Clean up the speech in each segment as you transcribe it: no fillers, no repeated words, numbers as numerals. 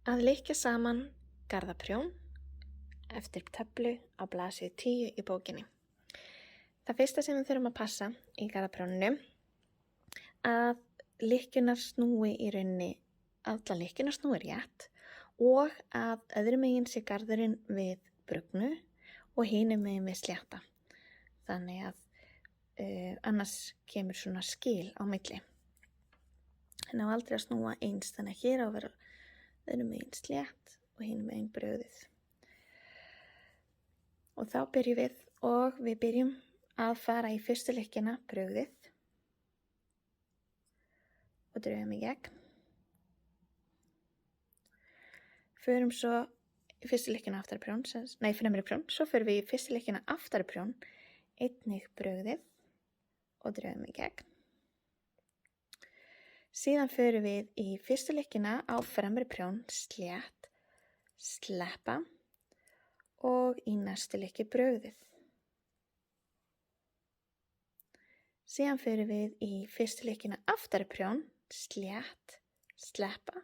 Að likkja saman garðaprjón eftir töflu á blaðsíðu 10 í bókinni. Það fyrsta sem við þurfum að passa í garðaprjóninu að lykkjurnar snúi í rauninni, allar lykkjurnar snúi rétt og að öðrum megin sé garðurinn við brugnu og hinum megin við slétta. Þannig að annars kemur svona skil á milli. En á aldrei að snúa eins, þannig að hér á að vera öðrum megin slétt og hinum megin brugðið. Og þá byrjum við að fara í fyrstu lykkjuna brugðið og drögum í gegn. Förum svo í fyrstu lykkjuna fremri prjón, svo förum við í fyrstu lykkjuna aftari prjón, einnig brugðið og drögum í gegn. Síðan förum við í fyrstu lykkjuna á fremri prjón, slétt, sleppa og í næstu lykkju brugðið. Síðan förum við í fyrstu lykkjuna aftari prjón, slétt, sleppa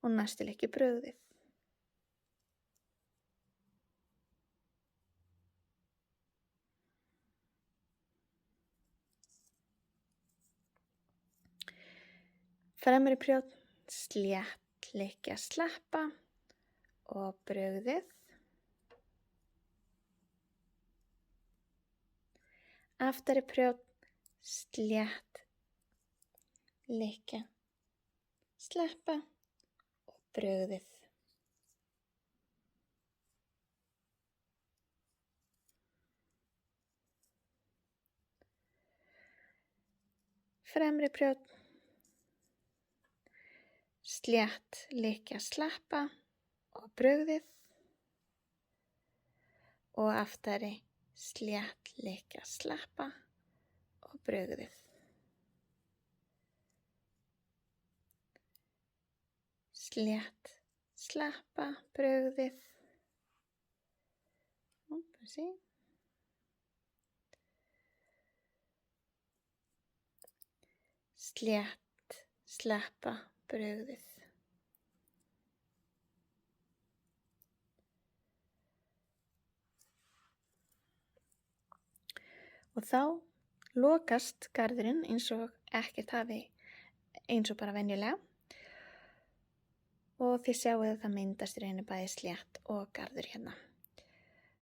og næstu lykkju brugðið. Fremri prjón, slétt, lykkja, sleppa og brugðið. Aftari prjón, slétt, lykkja, sleppa og brugðið. Fremri prjón, slétt, lykkja, sleppa og brugðið. Og aftari, slétt, lykkja, sleppa og brugðið. Slétt, sleppa, brugðið. Slétt, sleppa, brugðið. Og þá lokast garðurinn eins og ekkert hafi, eins og bara venjulega. Og þið sjáuð að það myndast í rauninni bæði slétt og garður hérna.